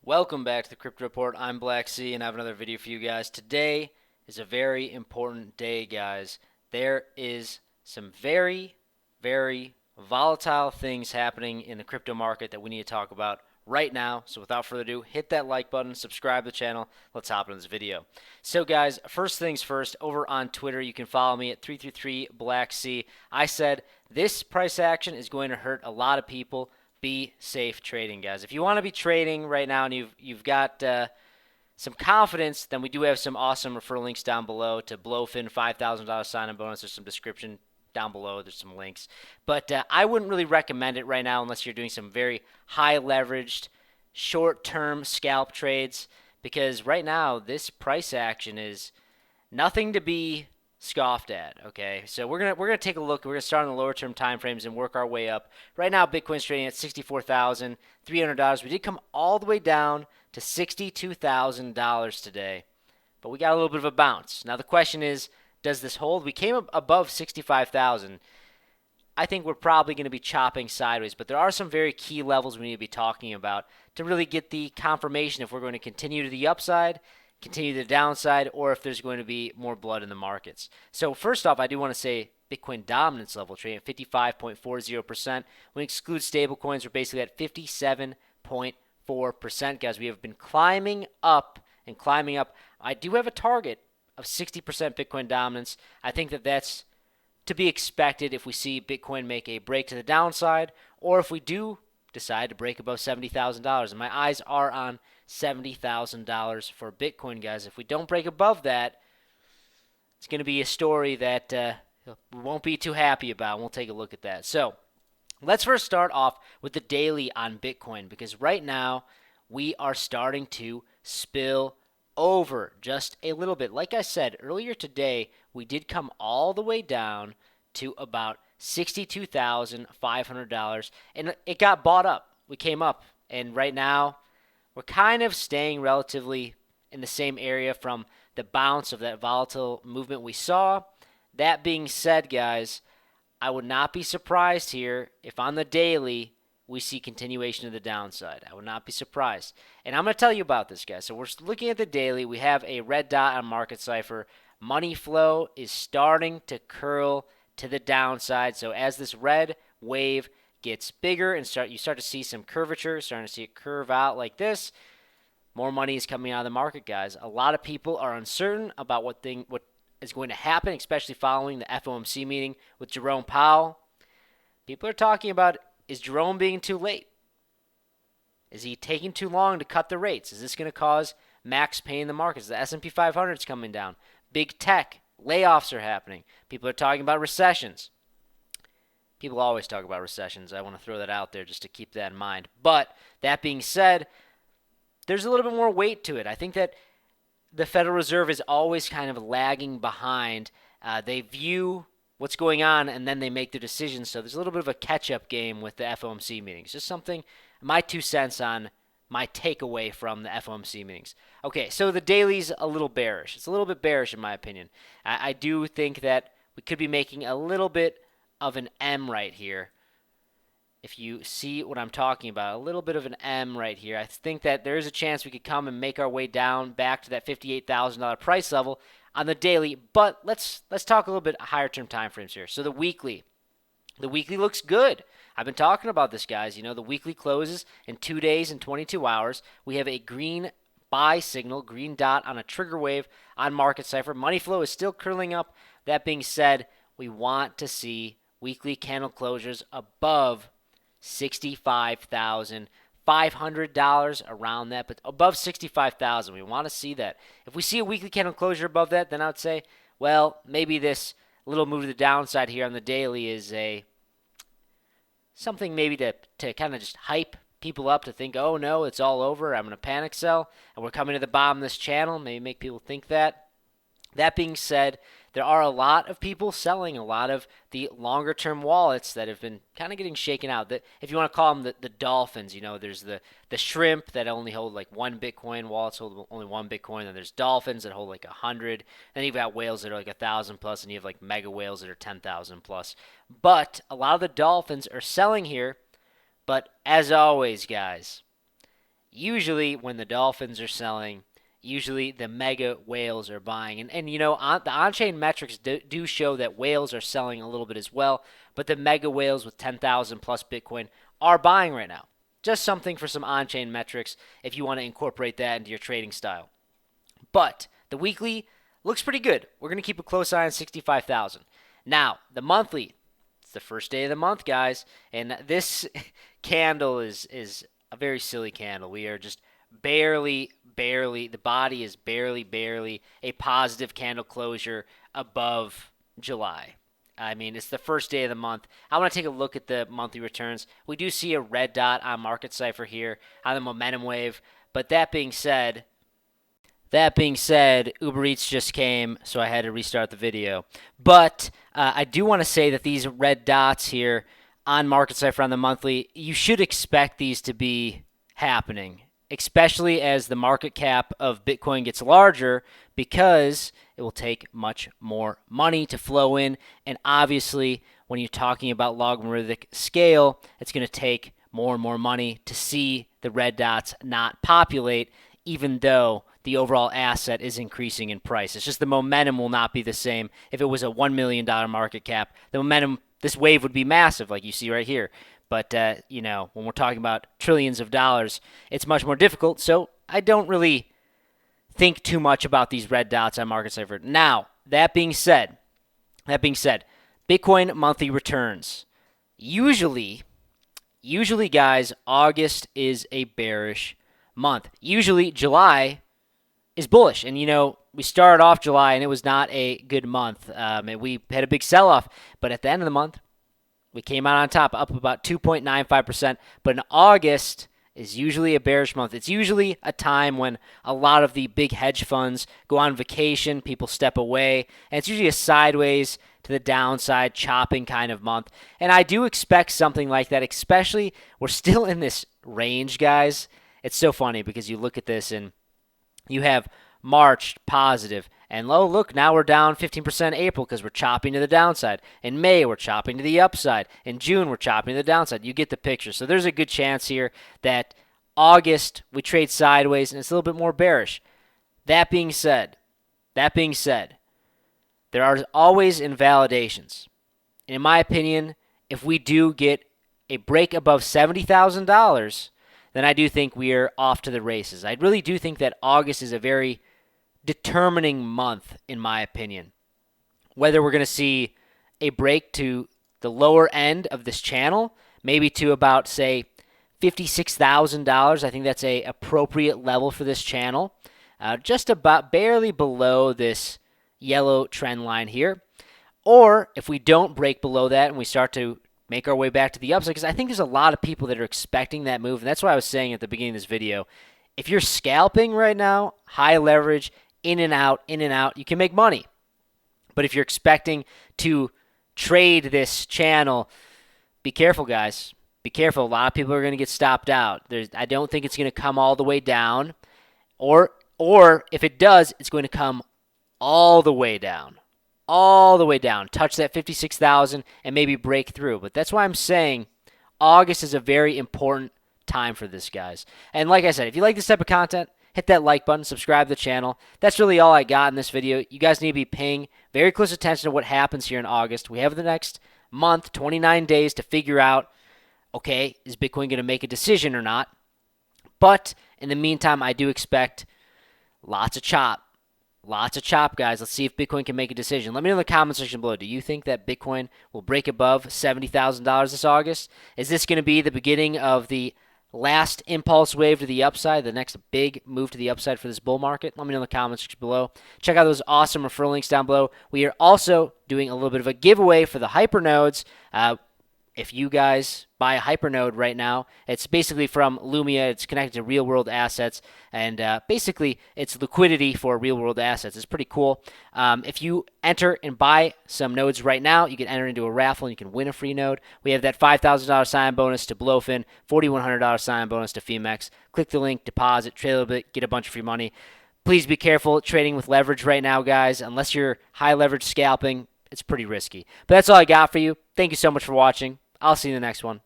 Welcome back to the Crypto Report. I'm Black C, and I have another video for you guys. Today is a very important day, guys. There is some very volatile things happening in the crypto market that we need to talk about right now. So without further ado, hit that like button, subscribe to the channel. Let's hop into this video. So guys, first things first, over on Twitter, you can follow me at 333 Black C. I said this price action is going to hurt a lot of people. Be safe trading, guys. If you want to be trading right now and you've got some confidence, then we do have some awesome referral links down below to Blowfin $5,000 sign-up bonus. There's some description down below. There's some links. But I wouldn't really recommend it right now unless you're doing some very high leveraged, short-term scalp trades, because right now this price action is nothing to be scoffed at. Okay, so we're gonna take a look. We're gonna start on the lower term time frames and work our way up. Right now, Bitcoin's trading at $64,300. We did come all the way down to $62,000 today, but we got a little bit of a bounce. Now the question is, does this hold? We came up above 65,000. I think we're probably going to be chopping sideways, but there are some very key levels we need to be talking about to really get the confirmation if we're going to continue to the upside, continue to the downside, or if there's going to be more blood in the markets. So first off, I do want to say Bitcoin dominance level trading at 55.40%. When we exclude stablecoins, we're basically at 57.4%. Guys, we have been climbing up and climbing up. I do have a target of 60% Bitcoin dominance. I think that that's to be expected if we see Bitcoin make a break to the downside, or if we do decide to break above $70,000. And my eyes are on $70,000 for Bitcoin, guys. If we don't break above that, it's going to be a story that we won't be too happy about. We'll take a look at that. So let's first start off with the daily on Bitcoin, because right now we are starting to spill over just a little bit. Like I said earlier today, we did come all the way down to about $62,500, and it got bought up. We came up, and right now we're kind of staying relatively in the same area from the bounce of that volatile movement we saw. That being said, guys, I would not be surprised here if on the daily we see continuation of the downside. I would not be surprised. And I'm going to tell you about this, guys. So we're looking at the daily. We have a red dot on Market Cipher. Money flow is starting to curl to the downside. So as this red wave gets bigger and you start to see some curvature, starting to see it curve out like this, more money is coming out of the market, guys. A lot of people are uncertain about what is going to happen, especially following the FOMC meeting with Jerome Powell. People are talking about, is Jerome being too late? Is he taking too long to cut the rates? Is this going to cause max pain in the markets? The S&P 500 is coming down. Big tech, layoffs are happening. People are talking about recessions. People always talk about recessions. I want to throw that out there just to keep that in mind. But that being said, there's a little bit more weight to it. I think that the Federal Reserve is always kind of lagging behind. They view what's going on, and then they make their decisions. So there's a little bit of a catch-up game with the FOMC meetings. Just something, my 2 cents on my takeaway from the FOMC meetings. Okay, so the daily's a little bearish. It's a little bit bearish in my opinion. I do think that we could be making a little bit of an M right here. If you see what I'm talking about, a little bit of an M right here. I think that there is a chance we could come and make our way down back to that $58,000 price level on the daily. But let's talk a little bit higher term time frames here. So the weekly looks good. I've been talking about this, guys. You know, the weekly closes in 2 days and 22 hours. We have a green buy signal, green dot on a trigger wave on Market Cipher. Money flow is still curling up. That being said, we want to see weekly candle closures above $65,500, around that, but above $65,000. We want to see that. If we see a weekly candle closure above that, then I would say, well, maybe this little move to the downside here on the daily is something maybe to kind of just hype people up to think, oh no, it's all over, I'm going to panic sell, and we're coming to the bottom of this channel, maybe make people think that. That being said, there are a lot of people selling a lot of the longer term wallets that have been kind of getting shaken out. That, if you want to call them the dolphins, you know, there's the shrimp that only hold like 1 Bitcoin, wallets hold only 1 Bitcoin, and there's dolphins that hold like 100. Then you've got whales that are like 1,000 plus, and you have like mega whales that are 10,000 plus. But a lot of the dolphins are selling here. But as always, guys, Usually when the dolphins are selling, usually the mega whales are buying. And the on-chain metrics do show that whales are selling a little bit as well, but the mega whales with 10,000 plus Bitcoin are buying right now. Just something for some on-chain metrics if you want to incorporate that into your trading style. But the weekly looks pretty good. We're going to keep a close eye on 65,000. Now, the monthly, it's the first day of the month, guys, and this candle is a very silly candle. We are just barely, the body is barely a positive candle closure above July. I mean, it's the first day of the month. I want to take a look at the monthly returns. We do see a red dot on Market Cipher here on the momentum wave. But that being said, Uber Eats just came, so I had to restart the video. But I do want to say that these red dots here on Market Cipher on the monthly, you should expect these to be happening, especially as the market cap of Bitcoin gets larger, because it will take much more money to flow in. And obviously, when you're talking about logarithmic scale, it's going to take more and more money to see the red dots not populate, even though the overall asset is increasing in price. It's just the momentum will not be the same. If it was a $1 million market cap, the momentum, this wave would be massive, like you see right here. But, when we're talking about trillions of dollars, it's much more difficult. So I don't really think too much about these red dots on Market Cipher. Now, that being said, Bitcoin monthly returns. Usually, guys, August is a bearish month. Usually, July is bullish. And, we started off July, and it was not a good month. And we had a big sell-off. But at the end of the month, we came out on top, up about 2.95%. But in August is usually a bearish month. It's usually a time when a lot of the big hedge funds go on vacation, people step away, and it's usually a sideways to the downside, chopping kind of month. And I do expect something like that, especially we're still in this range, guys. It's so funny because you look at this and you have March positive, and look, now we're down 15% in April because we're chopping to the downside. In May, we're chopping to the upside. In June, we're chopping to the downside. You get the picture. So there's a good chance here that August, we trade sideways, and it's a little bit more bearish. That being said, there are always invalidations. And in my opinion, if we do get a break above $70,000, then I do think we are off to the races. I really do think that August is a very determining month, in my opinion. Whether we're going to see a break to the lower end of this channel, maybe to about, say, $56,000. I think that's a appropriate level for this channel. Just about barely below this yellow trend line here. Or if we don't break below that and we start to make our way back to the upside, because I think there's a lot of people that are expecting that move. And that's why I was saying at the beginning of this video, if you're scalping right now, high leverage, in and out, you can make money. But if you're expecting to trade this channel, be careful, guys. Be careful. A lot of people are going to get stopped out. I don't think it's going to come all the way down. Or if it does, it's going to come all the way down. Touch that 56,000 and maybe break through. But that's why I'm saying August is a very important time for this, guys. And like I said, if you like this type of content, hit that like button, subscribe to the channel. That's really all I got in this video. You guys need to be paying very close attention to what happens here in August. We have the next month, 29 days to figure out, okay, is Bitcoin going to make a decision or not? But in the meantime, I do expect lots of chop. Guys. Let's see if Bitcoin can make a decision. Let me know in the comment section below. Do you think that Bitcoin will break above $70,000 this August? Is this going to be the beginning of the last impulse wave to the upside, the next big move to the upside for this bull market? Let me know in the comments below. Check out those awesome referral links down below. We are also doing a little bit of a giveaway for the Hypernodes. If you guys buy a Hypernode right now, it's basically from Lumia. It's connected to real-world assets, and basically it's liquidity for real-world assets. It's pretty cool. If you enter and buy some nodes right now, you can enter into a raffle and you can win a free node. We have that $5,000 sign bonus to Blowfin, $4,100 sign bonus to Femex. Click the link, deposit, trade a little bit, get a bunch of free money. Please be careful trading with leverage right now, guys. Unless you're high leverage scalping, it's pretty risky. But that's all I got for you. Thank you so much for watching. I'll see you in the next one.